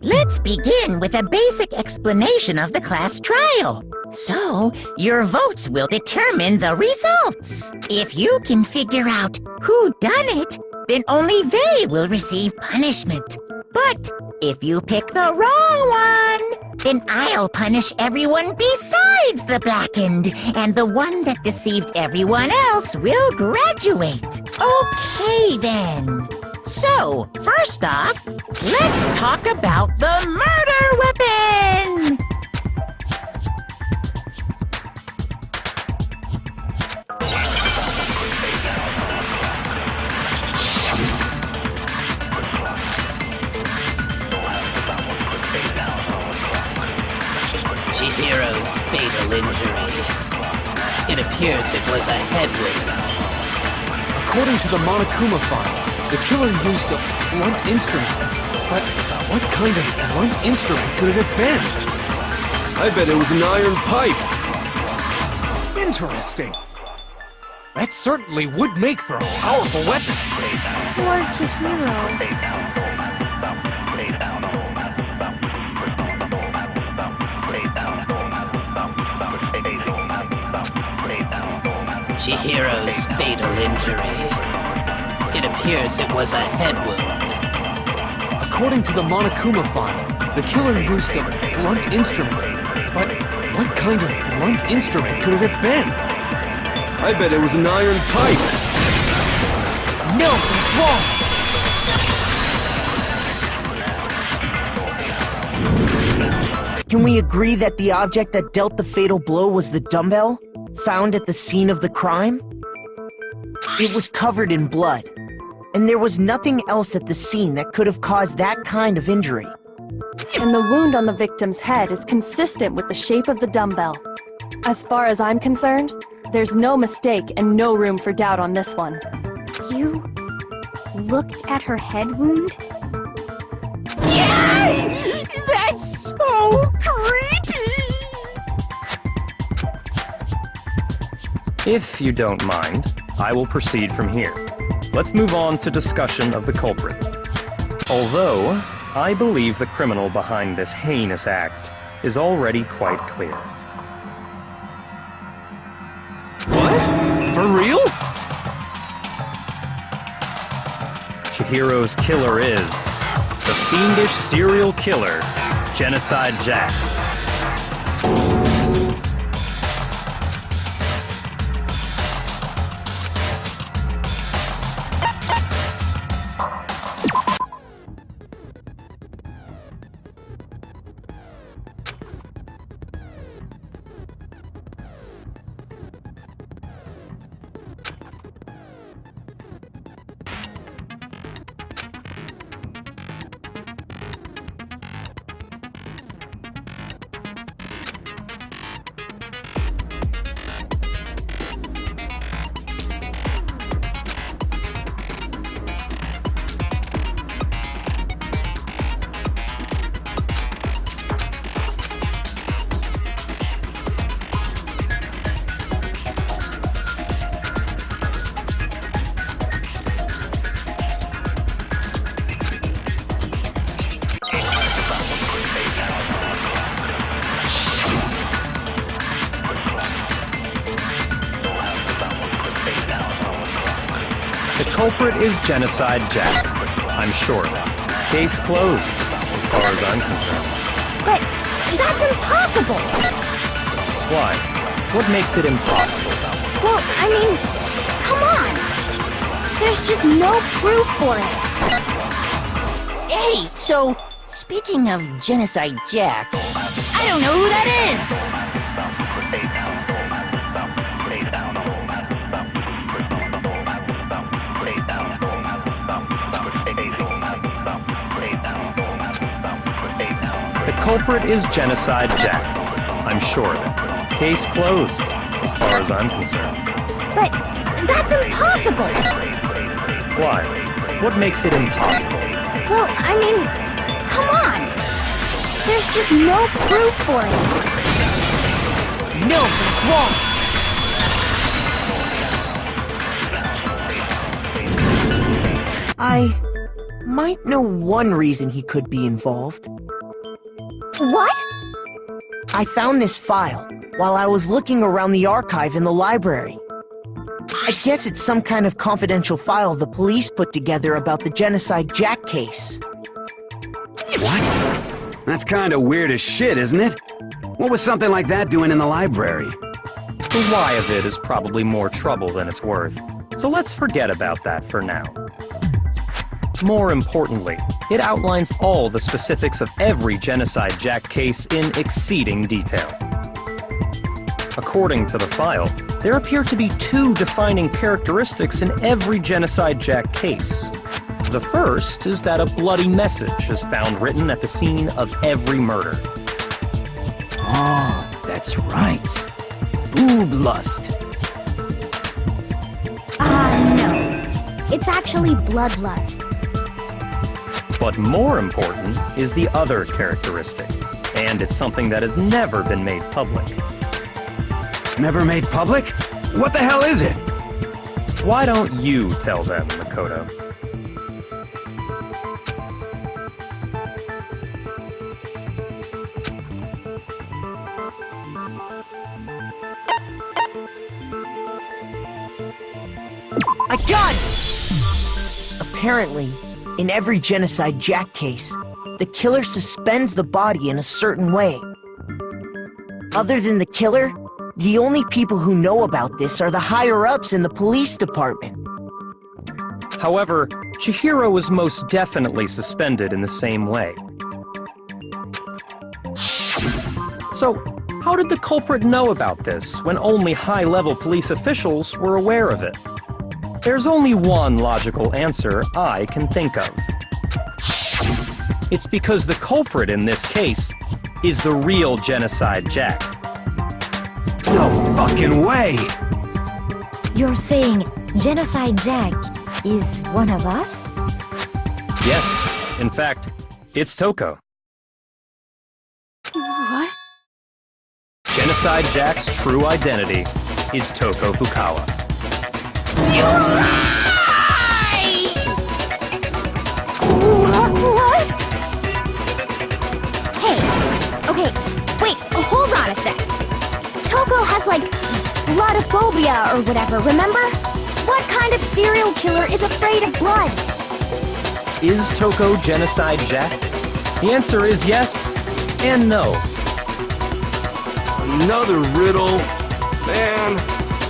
Let's begin with a basic explanation of the class trial. So, your votes will determine the results. If you can figure out who done it, then only they will receive punishment. But if you pick the wrong one, then I'll punish everyone besides the blackened, and the one that deceived everyone else will graduate. Okay, then. So, first off, let's talk about the murder weapon! Chihiro's fatal injury. It appears it was a head wound. According to the Monokuma file, the killer used a blunt instrument. But what kind of blunt instrument could it have been? I bet it was an iron pipe. Interesting. That certainly would make for a powerful weapon. Poor Chihiro. Chihiro's fatal injury. It appears it was a head wound. According to the Monokuma file, the killer used a blunt instrument. But what kind of blunt instrument could it have been? I bet it was an iron pipe. No, he's wrong! Can we agree that the object that dealt the fatal blow was the dumbbell, found at the scene of the crime? It was covered in blood, and there was nothing else at the scene that could have caused that kind of injury. And the wound on the victim's head is consistent with the shape of the dumbbell. As far as I'm concerned, there's no mistake and no room for doubt on this one. You looked at her head wound? Yay! That's so creepy! If you don't mind, I will proceed from here. Let's move on to discussion of the culprit. Although, I believe the criminal behind this heinous act is already quite clear. What? For real? Chihiro's killer is the fiendish serial killer, Genocide Jack. culprit is Genocide Jack. I'm sure of it. Case closed, as far as I'm concerned. But that's impossible! Why? What makes it impossible? Well, I mean, come on! There's just no proof for it. Hey, so, speaking of Genocide Jack, I don't know who that is! The culprit is Genocide Jack. I'm sure of it. Case closed, as far as I'm concerned. But that's impossible! Why? What makes it impossible? Well, I mean, come on! There's just no proof for it. No, that's wrong. I might know one reason he could be involved. What? I found this file while I was looking around the archive in the library. I guess it's some kind of confidential file the police put together about the Genocide Jack case. What? That's kinda weird as shit, isn't it? What was something like that doing in the library? The why of it is probably more trouble than it's worth, so let's forget about that for now. More importantly, it outlines all the specifics of every Genocide Jack case in exceeding detail. According to the file, there appear to be two defining characteristics in every Genocide Jack case. The first is that a bloody message is found written at the scene of every murder. Oh, that's right. Boob lust. No. It's actually bloodlust. But more important is the other characteristic, and it's something that has never been made public. Never made public? What the hell is it? Why don't you tell them, Makoto? I got it! Apparently, in every Genocide Jack case, the killer suspends the body in a certain way. Other than the killer, the only people who know about this are the higher-ups in the police department. However, Chihiro was most definitely suspended in the same way. So, how did the culprit know about this when only high-level police officials were aware of it? There's only one logical answer I can think of. It's because the culprit in this case is the real Genocide Jack. No fucking way! You're saying Genocide Jack is one of us? Yes, in fact, it's Toko. What? Genocide Jack's true identity is Toko Fukawa. You lie! What? Hey, okay, wait, hold on a sec. Toko has, like, bloodophobia or whatever, remember? What kind of serial killer is afraid of blood? Is Toko Genocide Jack? The answer is yes and no. Another riddle? Man,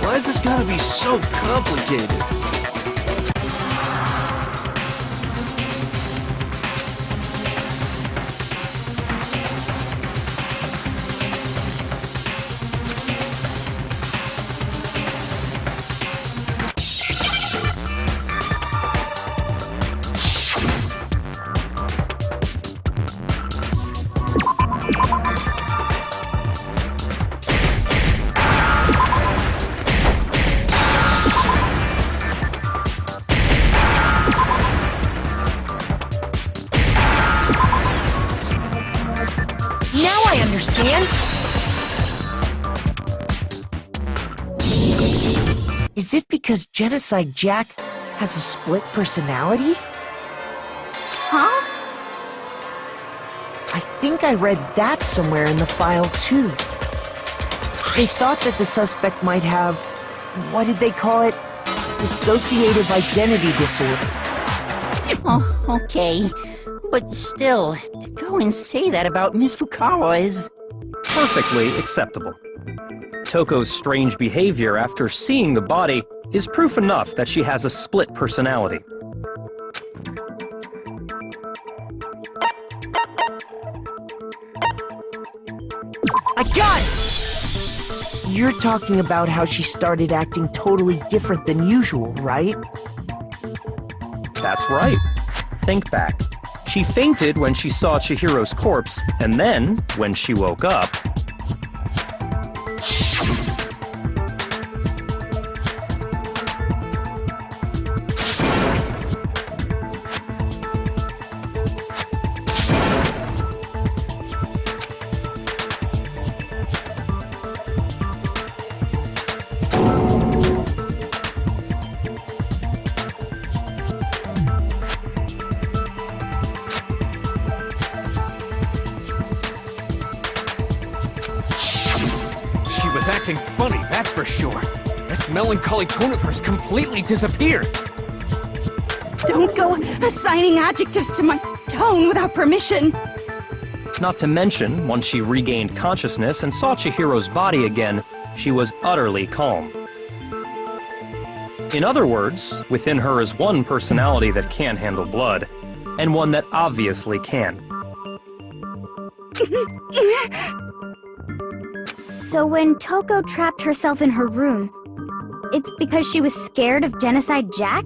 why is this gotta be so complicated? Now I understand. Is it because Genocide Jack has a split personality? Huh? I think I read that somewhere in the file, too. They thought that the suspect might have, what did they call it? Dissociative identity disorder. Oh, okay. But still, to go and say that about Miss Fukawa is... Perfectly acceptable. Toko's strange behavior after seeing the body is proof enough that she has a split personality. I got it! You're talking about how she started acting totally different than usual, right? That's right. Think back. She fainted when she saw Chihiro's corpse, and then, when she woke up... She was acting funny, that's for sure. That melancholy tone of hers completely disappeared. Don't go assigning adjectives to my tone without permission. Not to mention, once she regained consciousness and saw Chihiro's body again, she was utterly calm. In other words, within her is one personality that can't handle blood, and one that obviously can. So when Toko trapped herself in her room, it's because she was scared of Genocide Jack?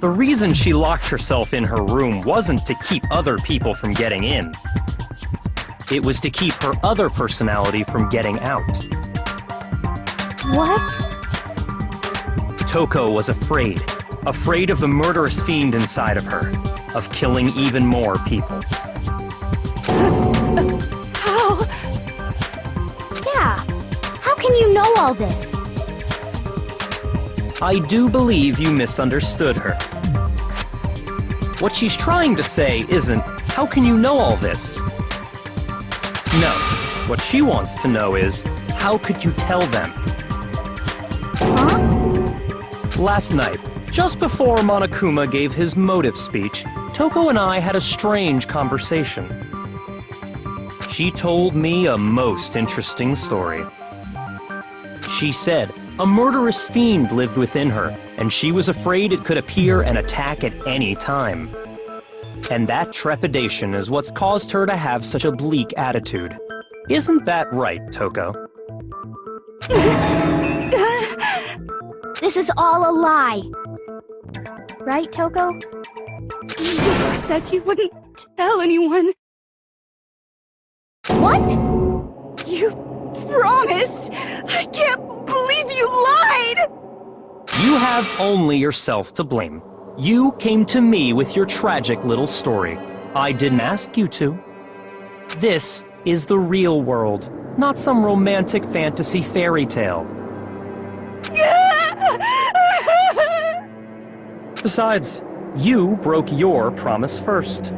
The reason she locked herself in her room wasn't to keep other people from getting in. It was to keep her other personality from getting out. What? Toko was afraid. Afraid of the murderous fiend inside of her. Of killing even more people. How? Yeah. How can you know all this? I do believe you misunderstood her. What she's trying to say isn't, how can you know all this? No. What she wants to know is, how could you tell them? Huh? Last night, just before Monokuma gave his motive speech, Toko and I had a strange conversation. She told me a most interesting story. She said a murderous fiend lived within her, and she was afraid it could appear and attack at any time. And that trepidation is what's caused her to have such a bleak attitude. Isn't that right, Toko? This is all a lie. Right, Toko? You said you wouldn't tell anyone. What? You promised! I can't believe you lied! You have only yourself to blame. You came to me with your tragic little story. I didn't ask you to. This is the real world, not some romantic fantasy fairy tale. Besides, you broke your promise first.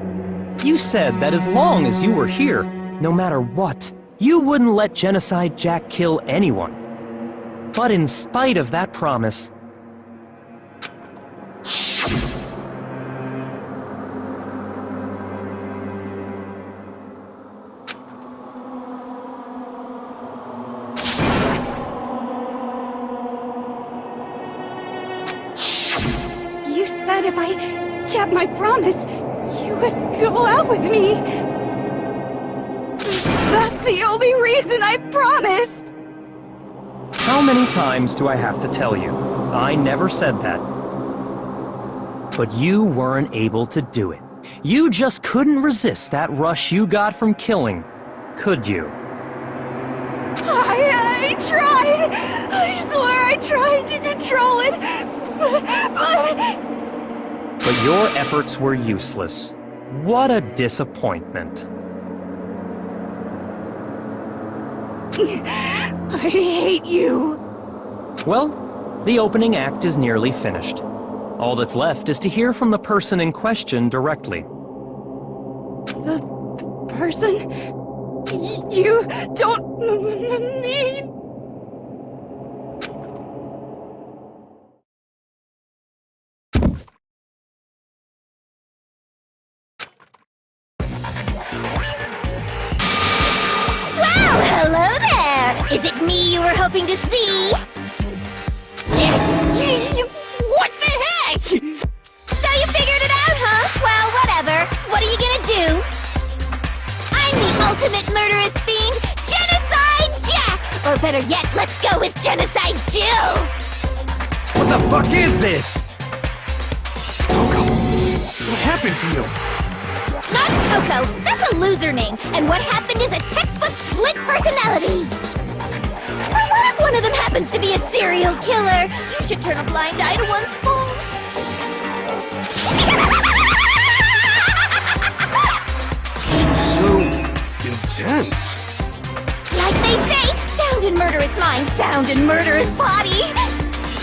You said that as long as you were here, no matter what, you wouldn't let Genocide Jack kill anyone. But in spite of that promise, You said if I kept my promise, you would go out with me. That's the only reason I promised. how many times do I have to tell you? I never said that. But you weren't able to do it. You just couldn't resist that rush you got from killing, could you? I tried. I swear I tried to control it, But your efforts were useless. What a disappointment. I hate you. Well, the opening act is nearly finished. All that's left is to hear from the person in question directly. The person you don't mean... Well, hello there! Is it me you were hoping to see? What the heck? So you figured it out, huh? Well, whatever. What are you gonna do? I'm the ultimate murderous fiend, Genocide Jack! Or better yet, let's go with Genocide Jill! What the fuck is this? Toko, what happened to you? Not Toko! That's a loser name, and what happened is a textbook split personality! So what if one of them happens to be a serial killer? You should turn a blind eye to one's faults. So intense. Like they say, sound in murderous mind, sound in murderous body!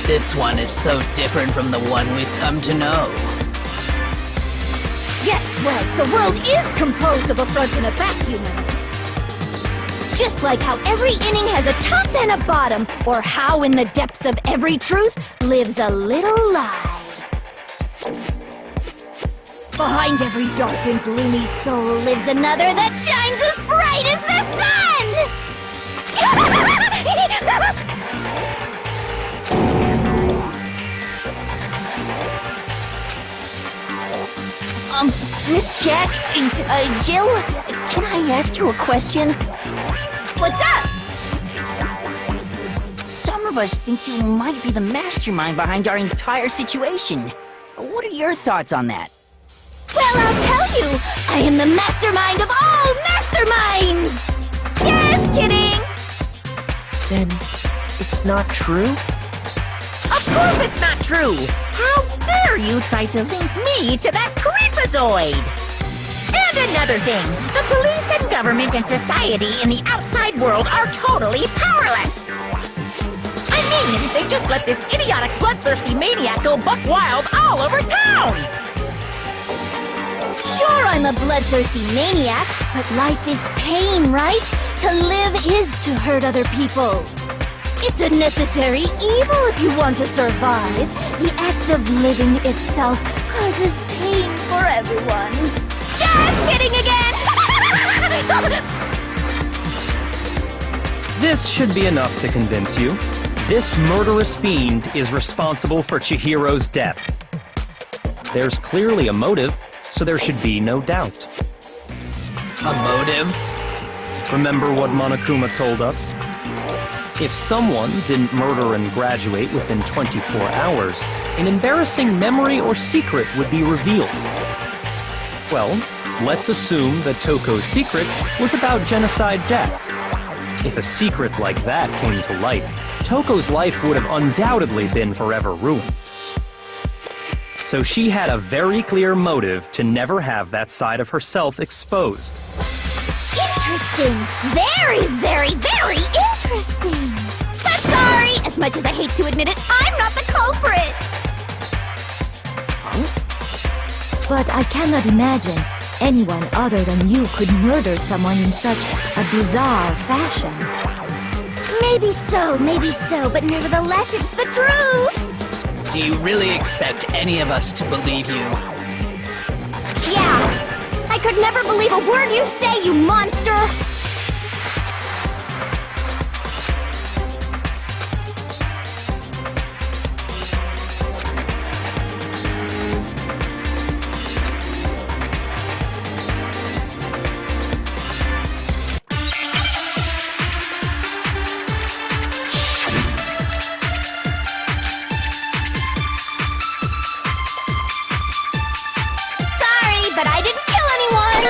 This one is so different from the one we've come to know. Yes, well, the world is composed of a front and a back, you know. Just like how every inning has a top and a bottom, or how in the depths of every truth lives a little lie. Behind every dark and gloomy soul lives another that shines as bright as the sun! Miss Jack, Jill, can I ask you a question? What's up? Some of us think you might be the mastermind behind our entire situation. What are your thoughts on that? Well, I'll tell you! I am the mastermind of all masterminds! Just kidding! Then, it's not true? Of course it's not true! How dare you try to link me to that creepazoid! And another thing, the police and government and society in the outside world are totally powerless! I mean, they just let this idiotic, bloodthirsty maniac go buck wild all over town! Sure, I'm a bloodthirsty maniac, but life is pain, right? To live is to hurt other people. It's a necessary evil if you want to survive. The act of living itself causes pain for everyone. Just kidding again! This should be enough to convince you. This murderous fiend is responsible for Chihiro's death. There's clearly a motive, so there should be no doubt. A motive? Remember what Monokuma told us? If someone didn't murder and graduate within 24 hours, an embarrassing memory or secret would be revealed. Well, let's assume that Toko's secret was about Genocide Jack. If a secret like that came to light, Toko's life would have undoubtedly been forever ruined. So she had a very clear motive to never have that side of herself exposed. Interesting. Very, very, very interesting. But sorry, as much as I hate to admit it, I'm not the culprit. But I cannot imagine anyone other than you could murder someone in such a bizarre fashion. Maybe so, but nevertheless, it's the truth. Do you really expect any of us to believe you? Yeah. I could never believe a word you say, you monster! But I didn't kill anyone!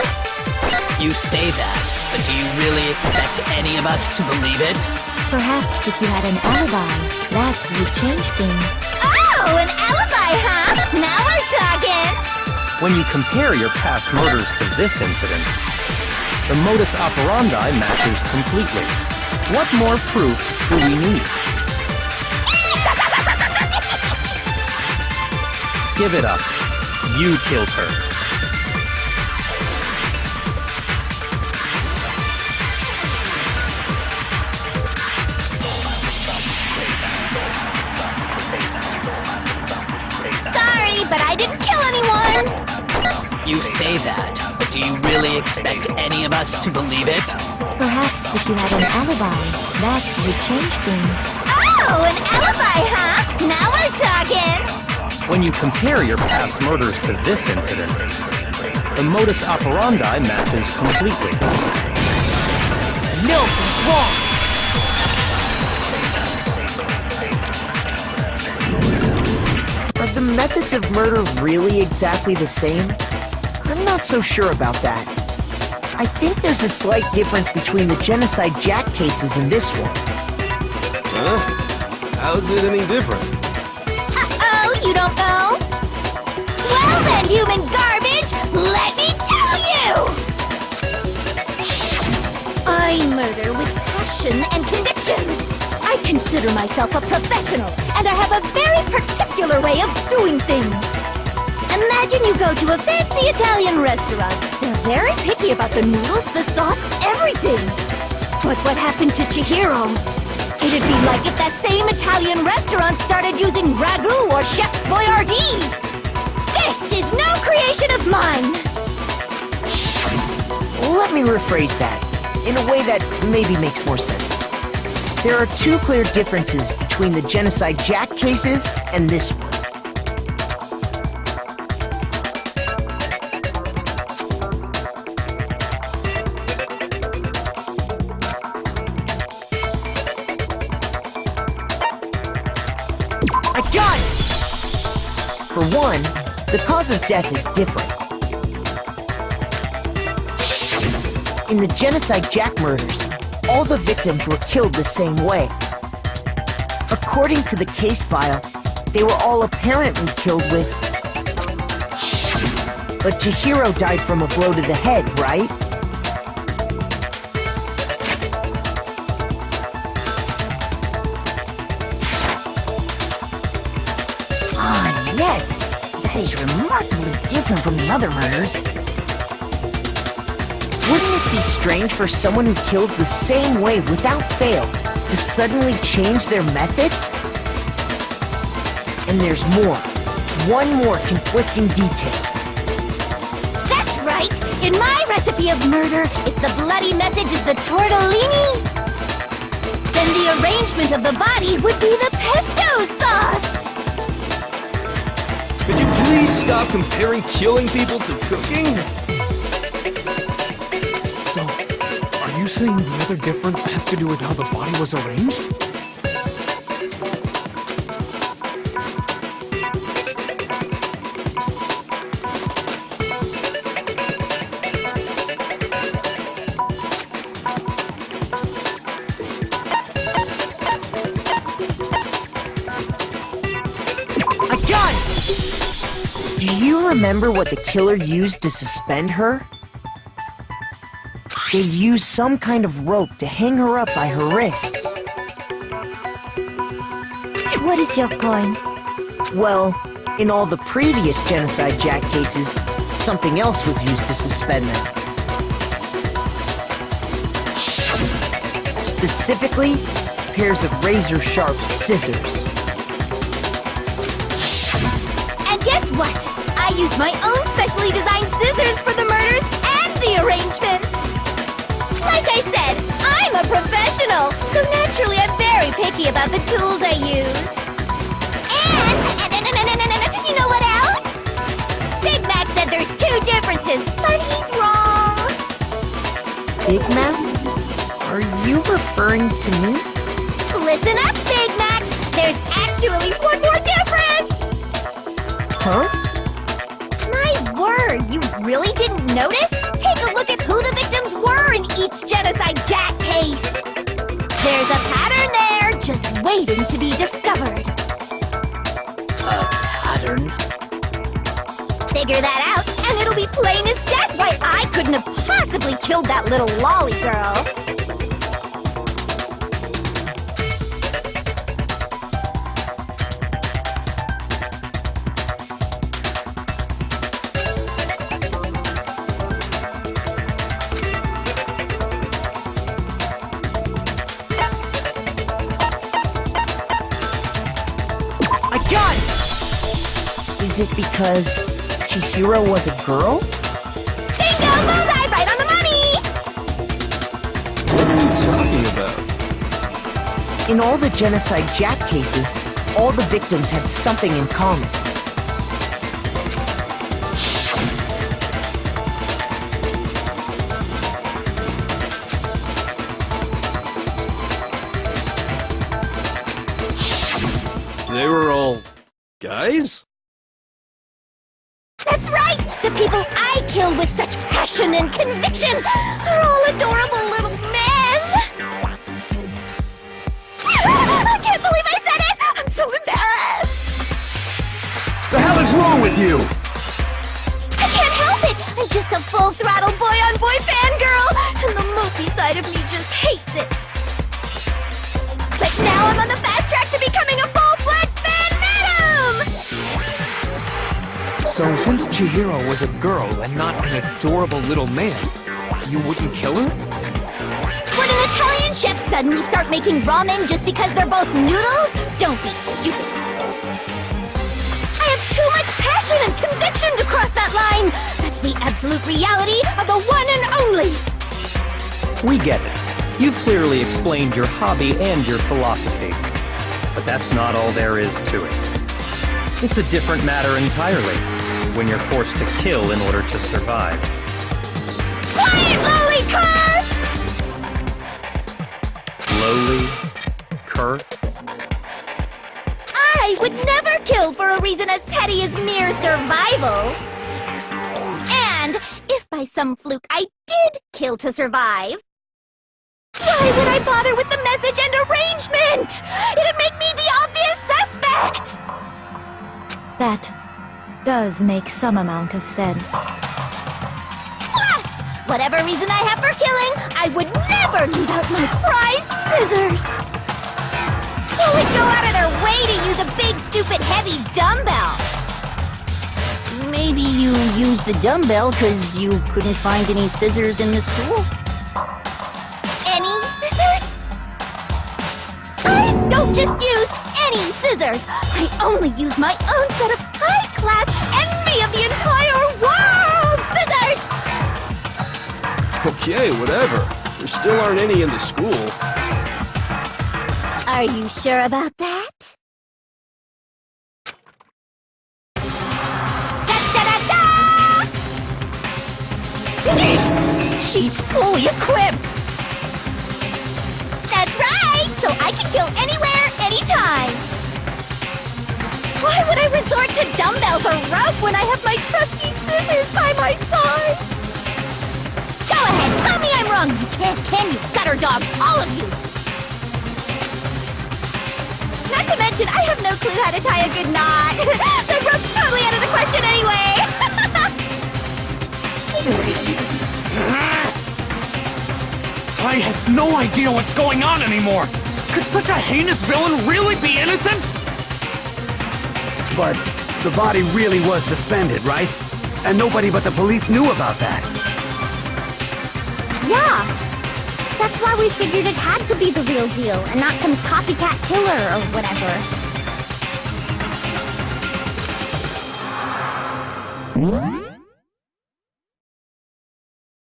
You say that, but do you really expect any of us to believe it? Perhaps if you had an alibi, that would change things. Oh, an alibi, huh? Now we're talking! When you compare your past murders to this incident, the modus operandi matches completely. What more proof do we need? Give it up. You killed her. Sorry, but I didn't kill anyone! You say that, but do you really expect any of us to believe it? Perhaps if you had an alibi, that would change things. Oh, an alibi, huh? Now we're talking! When you compare your past murders to this incident, the modus operandi matches completely. Milk is wrong! Are the methods of murder really exactly the same? I'm not so sure about that. I think there's a slight difference between the Genocide Jack cases and this one. Huh? How's it any different? Uh-oh, you don't know? Well then, human garbage, let me tell you! I murder with passion and conviction. I consider myself a professional, and I have a very particular way of doing things. Imagine you go to a fancy Italian restaurant. They're very picky about the noodles, the sauce, everything. But what happened to Chihiro? It'd be like if that same Italian restaurant started using ragu or Chef Boyardee. This is no creation of mine. Let me rephrase that, in a way that maybe makes more sense. There are two clear differences between the Genocide Jack cases and this one. I got it! For one, the cause of death is different. In the Genocide Jack murders, all the victims were killed the same way. According to the case file, they were all apparently killed with... But Chihiro died from a blow to the head, right? Ah, yes! That is remarkably different from the other murders. Wouldn't it be strange for someone who kills the same way without fail to suddenly change their method? And there's more. One more conflicting detail. That's right! In my recipe of murder, if the bloody message is the tortellini, then the arrangement of the body would be the pesto sauce! Could you please stop comparing killing people to cooking? So, are you saying the other difference has to do with how the body was arranged? I got it! Do you remember what the killer used to suspend her? They used some kind of rope to hang her up by her wrists. What is your point? Well, in all the previous Genocide Jack cases, something else was used to suspend them. Specifically, pairs of razor-sharp scissors. And guess what? I used my own specially designed scissors for the murders and the arrangement! Like I said, I'm a professional, so naturally I'm very picky about the tools I use. And you know what else? Big Mac said there's two differences, but he's wrong. Big Mac? Are you referring to me? Listen up, Big Mac. There's actually one more difference. Huh? My word, you really didn't notice? Take a look at who the victims were in each Genocide Jack case. There's a pattern there, just waiting to be discovered. A pattern? Figure that out, and it'll be plain as death why I couldn't have possibly killed that little lolly girl. done! Is it because Chihiro was a girl? Bingo! Bullseye! Right on the money! What are you talking about? In all the Genocide Jack cases, all the victims had something in common. They were all guys? That's right! The people I killed with such passion and conviction are all adorable little men! I can't believe I said it! I'm so embarrassed! The hell is wrong with you? I can't help it! I'm just a full-throttle boy-on-boy fangirl, and the mopey side of me just hates it. But now I'm on the fast track to becoming a full-fledged fan madam! So, since Chihiro was a girl and not an adorable little man, you wouldn't kill her? Would an Italian chef suddenly start making ramen just because they're both noodles? Don't be stupid. I have too much passion and conviction to cross that line. That's the absolute reality of the one and only. We get it. You've clearly explained your hobby and your philosophy. But that's not all there is to it. It's a different matter entirely, when you're forced to kill in order to survive. Quiet, lowly cur! Lowly? Cur? I would never kill for a reason as petty as mere survival. And if by some fluke I did kill to survive, why would I bother with the message and arrangement? It'd make me the obvious suspect! That does make some amount of sense. Plus, whatever reason I have for killing, I would never leave out my prized scissors! Who would go out of their way to use a big, stupid, heavy dumbbell? Maybe you used the dumbbell because you couldn't find any scissors in the school? Any scissors? I don't just use any scissors! I only use my own set of high-class envy of the entire world scissors! Okay, whatever. There still aren't any in the school. Are you sure about that? Da-da-da-da! She's fully equipped! That's right! So I can kill anywhere, anytime! Why would I resort to dumbbells or rope when I have my trusty scissors by my side? Go ahead, tell me I'm wrong! You can't, can you? Gutter dogs, all of you! Not to mention, I have no clue how to tie a good knot! The rope's totally out of the question anyway! I have no idea what's going on anymore! Could such a heinous villain really be innocent? But the body really was suspended, right? And nobody but the police knew about that. Yeah! That's why we figured it had to be the real deal, and not some copycat killer or whatever.